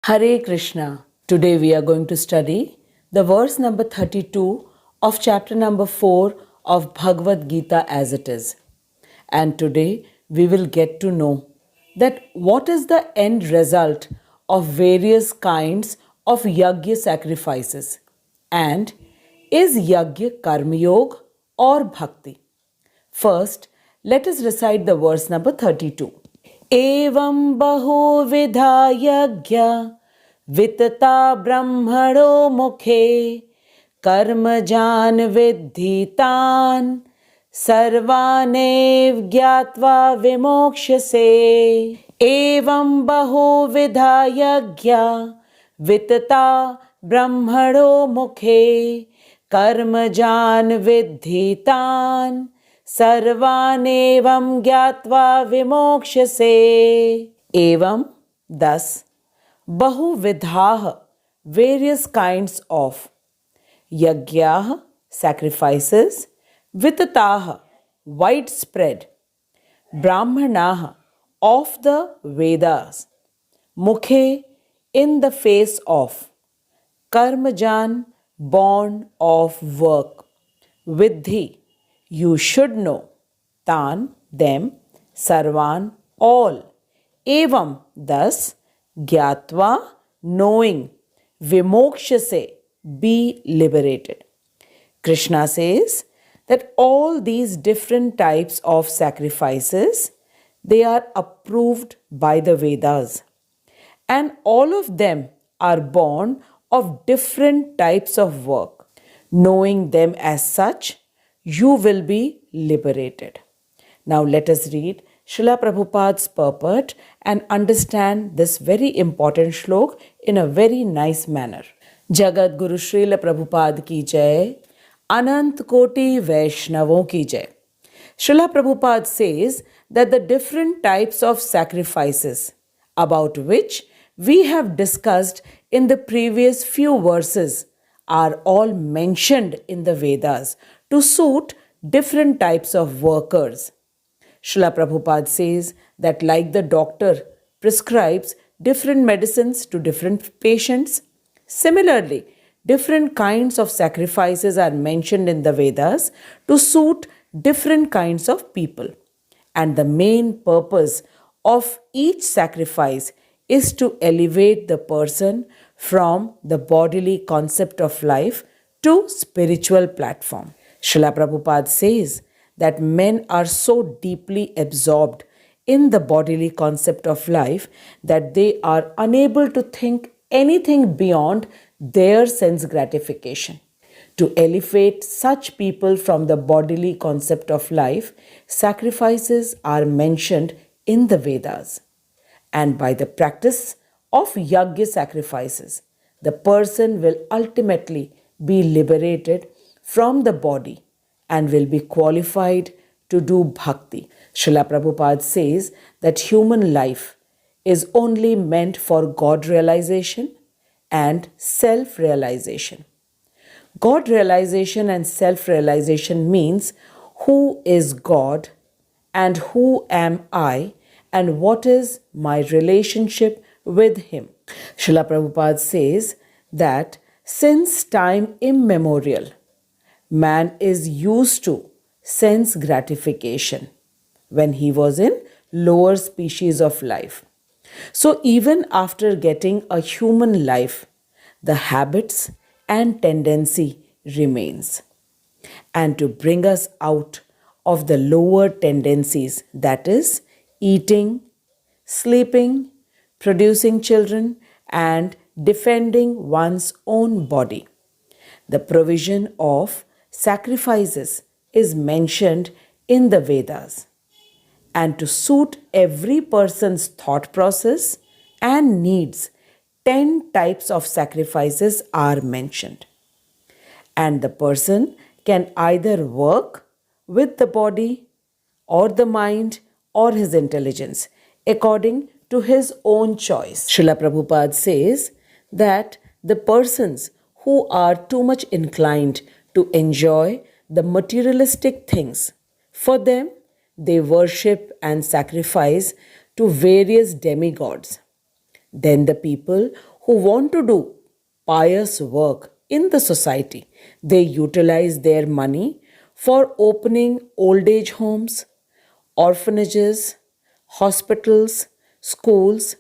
Hare Krishna. Today we are going to study the verse number 32 of chapter number 4 of Bhagwat Gita as it is. And today we will get to know that what is the end result of various kinds of yajna sacrifices, and is yajna karma yoga or bhakti. First, let us recite the verse number 32. एवं बहुविधा यज्ञ वितता ब्रह्मणो मुखे कर्मजान् विद्धि तान् सर्वानेव ज्ञात्वा विमोक्ष्यसे एवं बहुविधा यज्ञ वितता ब्रह्मणो मुखे कर्मजान् विद्धि तान् सर्वानेवं ज्ञात्वा विमोक्ष्यसे. Evam, thus, bahuvidhaah, various kinds of yagyah, sacrifices, vitataah, widespread, brahmanah, of the Vedas, mukhe, in the face of, karmajan, born of work, vidhi, you should know, tan, them, sarvan, all, evam, thus, gyatva, knowing, vimokshase, be liberated. Krishna says that all these different types of sacrifices, they are approved by the Vedas, and all of them are born of different types of work. Knowing them as such, you will be liberated. Now let us read Srila Prabhupada's purport and understand this very important shlok in a very nice manner. Jagat Guru Srila Prabhupada ki jai, Anant Koti Vaishnavon ki jai. Srila Prabhupada says that the different types of sacrifices about which we have discussed in the previous few verses are all mentioned in the Vedas to suit different types of workers. Srila Prabhupada says that like the doctor prescribes different medicines to different patients, similarly, different kinds of sacrifices are mentioned in the Vedas to suit different kinds of people. And the main purpose of each sacrifice is to elevate the person from the bodily concept of life to spiritual platform. Srila Prabhupada says that men are so deeply absorbed in the bodily concept of life that they are unable to think anything beyond their sense gratification. To elevate such people from the bodily concept of life, sacrifices are mentioned in the Vedas. And by the practice of yajna sacrifices, the person will ultimately be liberated from the body and will be qualified to do bhakti. Srila Prabhupada says that human life is only meant for God realization and self realization. God realization and self realization means who is God and who am I and what is my relationship with Him. Srila Prabhupada says that since time immemorial, man is used to sense gratification when he was in lower species of life. So even after getting a human life, the habits and tendency remains. And to bring us out of the lower tendencies, that is, eating, sleeping, producing children, and defending one's own body, the provision of sacrifices is mentioned in the Vedas. And to suit every person's thought process and needs, 10 types of sacrifices are mentioned. And the person can either work with the body or the mind or his intelligence according to his own choice. Srila Prabhupada says that the persons who are too much inclined to enjoy the materialistic things, for them, they worship and sacrifice to various demigods. Then the people who want to do pious work in the society. They utilize their money for opening old age homes, orphanages, hospitals, schools.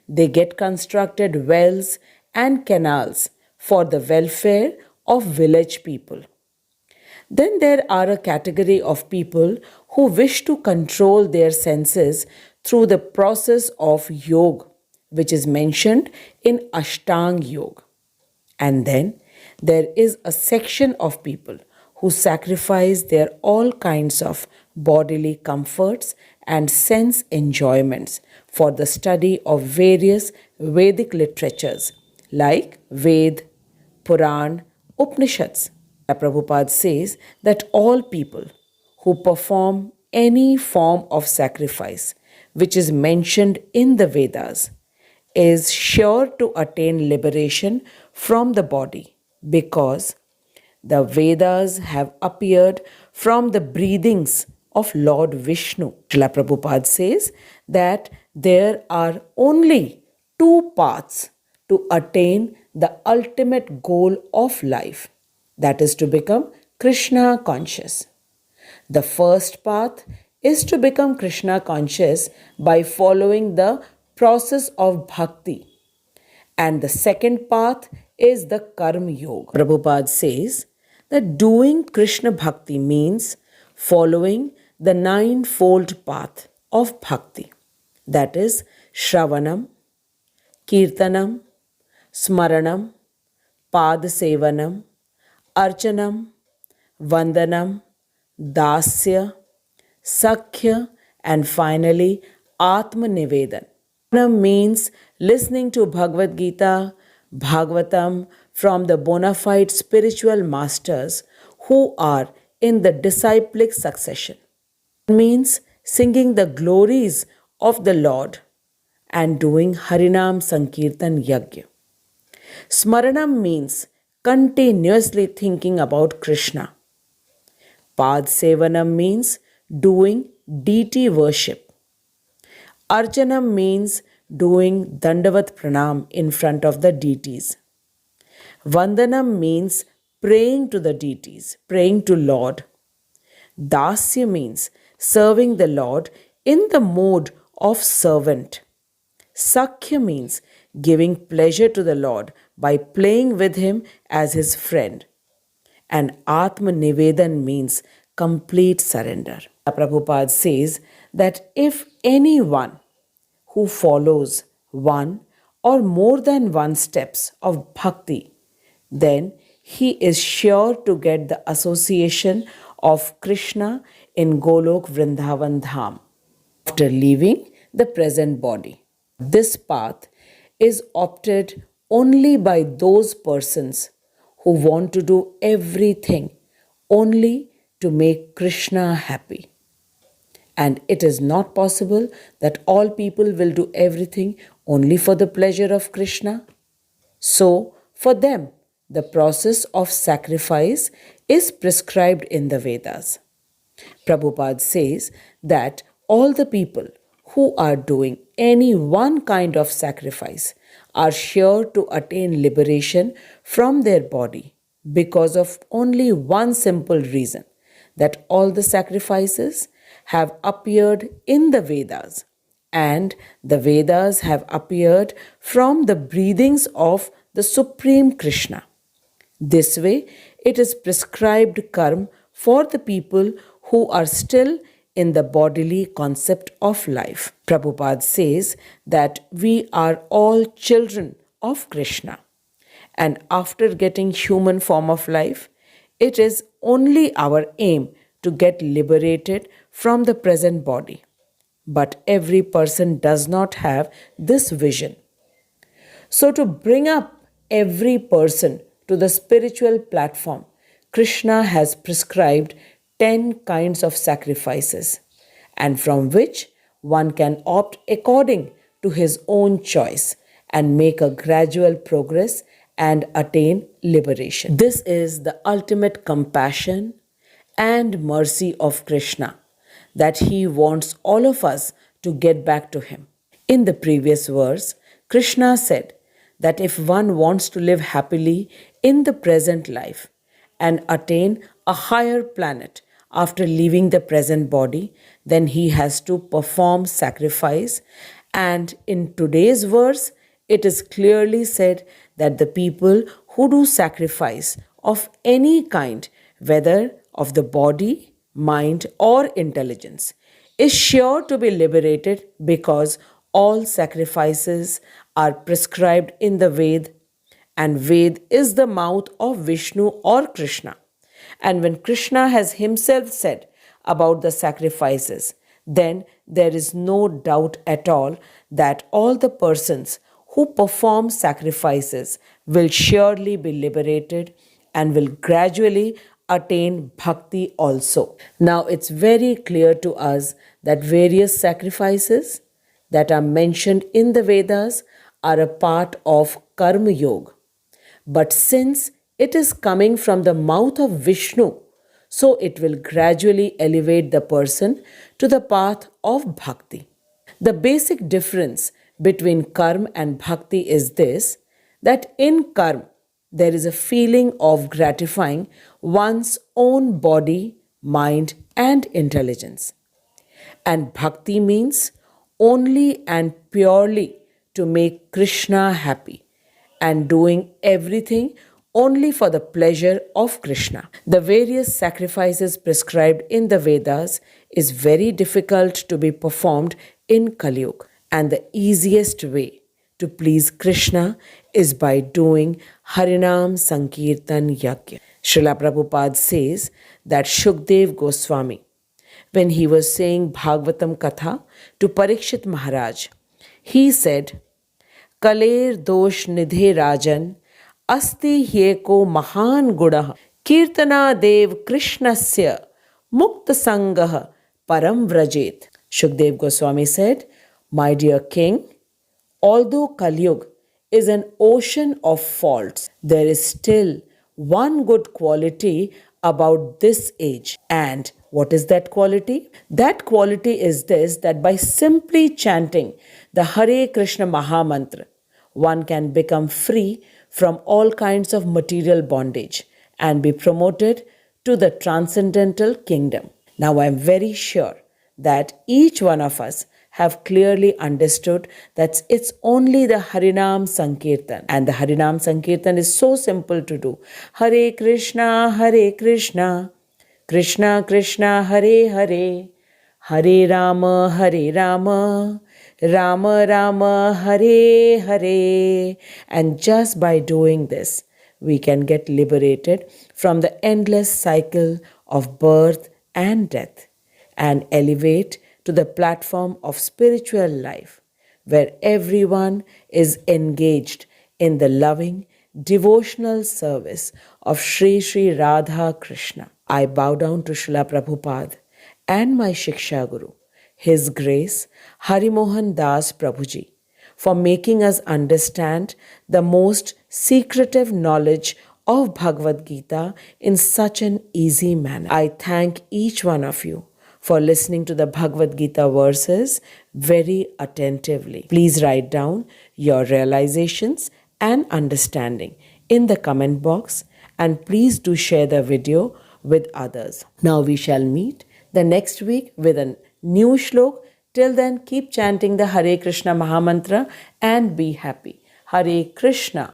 They get constructed wells and canals for the welfare of village people. Then there are a category of people who wish to control their senses through the process of yoga, which is mentioned in Ashtang Yoga. And then there is a section of people who sacrifice their all kinds of bodily comforts and sense enjoyments for the study of various Vedic literatures like Ved, Puran, Upanishads. Prabhupada says that all people who perform any form of sacrifice which is mentioned in the Vedas is sure to attain liberation from the body because the Vedas have appeared from the breathings of Lord Vishnu. Srila Prabhupada says that there are only two paths to attain the ultimate goal of life, that is to become Krishna conscious. The first path is to become Krishna conscious by following the process of bhakti. And the second path is the Karma Yoga. Prabhupada says that doing Krishna bhakti means following the ninefold path of bhakti. That is Shravanam, Kirtanam, Smaranam, Padasevanam, Archanam, Vandanam, Dasya, Sakhya, and finally Atma Nivedan. Means listening to Bhagavad Gita, Bhagwatam from the bona fide spiritual masters who are in the disciplic succession. Means singing the glories of the Lord and doing Harinam Sankirtan Yagya. Smaranam means continuously thinking about Krishna. Pad Sevanam means doing deity worship. Archanam means doing Dandavat Pranam in front of the deities. Vandanam means praying to the deities, praying to Lord. Dasya means serving the Lord in the mode of servant. Sakhya means giving pleasure to the Lord by playing with Him as His friend. And Atma Nivedan means complete surrender. Prabhupada says that if anyone who follows one or more than one steps of bhakti, then he is sure to get the association of Krishna in Golok Vrindavan Dham after leaving the present body. This path is opted only by those persons who want to do everything only to make Krishna happy. And it is not possible that all people will do everything only for the pleasure of Krishna. So, for them, the process of sacrifice is prescribed in the Vedas. Prabhupada says that all the people who are doing any one kind of sacrifice are sure to attain liberation from their body because of only one simple reason, that all the sacrifices have appeared in the Vedas and the Vedas have appeared from the breathings of the Supreme Krishna. This way, it is prescribed karma for the people who are still in the bodily concept of life. Prabhupada says that we are all children of Krishna. And after getting human form of life, it is only our aim to get liberated from the present body. But every person does not have this vision. So to bring up every person to the spiritual platform, Krishna has prescribed 10 kinds of sacrifices, and from which one can opt according to his own choice and make a gradual progress and attain liberation. This is the ultimate compassion and mercy of Krishna, that he wants all of us to get back to him. In the previous verse, Krishna said that if one wants to live happily in the present life and attain a higher planet after leaving the present body, then he has to perform sacrifice. And in today's verse, it is clearly said that the people who do sacrifice of any kind, whether of the body, mind, or intelligence, is sure to be liberated because all sacrifices are prescribed in the Ved, and Ved is the mouth of Vishnu or Krishna. And when Krishna has himself said about the sacrifices, then there is no doubt at all that all the persons who perform sacrifices will surely be liberated and will gradually attain bhakti also. Now it's very clear to us that various sacrifices that are mentioned in the Vedas are a part of Karma Yoga. But since it is coming from the mouth of Vishnu, so it will gradually elevate the person to the path of bhakti. The basic difference between karma and bhakti is this, that in karma there is a feeling of gratifying one's own body, mind, and intelligence. And bhakti means only and purely to make Krishna happy and doing everything only for the pleasure of Krishna. The various sacrifices prescribed in the Vedas is very difficult to be performed in Kali Yuga, and the easiest way to please Krishna is by doing Harinam Sankirtan Yajna. Srila Prabhupada says that Shukdev Goswami, when he was saying Bhagwatam Katha to Parikshit Maharaj, he said, Kaler dosh nidhe rajan asti hyeko mahan gudah kirtana dev krishnasya mukta sangah param vrajet. Shukdev Goswami said, My dear king, although Kali Yuga is an ocean of faults, there is still one good quality about this age. And what is that quality? That quality is this, that by simply chanting the Hare Krishna Mahamantra, one can become free from all kinds of material bondage and be promoted to the transcendental kingdom. Now I am very sure that each one of us have clearly understood that it's only the Harinam Sankirtan. And the Harinam Sankirtan is so simple to do. Hare Krishna, Krishna Krishna, Hare Hare, Hare Rama, Rama Rama, Hare Hare. And just by doing this, we can get liberated from the endless cycle of birth and death and elevate to the platform of spiritual life, where everyone is engaged in the loving, devotional service of Sri Sri Radha Krishna. I bow down to Srila Prabhupada and my Shiksha Guru, His Grace Harimohan Das Prabhuji, for making us understand the most secretive knowledge of Bhagavad Gita in such an easy manner. I thank each one of you for listening to the Bhagavad Gita verses very attentively. Please write down your realizations and understanding in the comment box, and please do share the video with others. Now we shall meet the next week with a new shlok. Till then, keep chanting the Hare Krishna Mahamantra and be happy. Hare Krishna.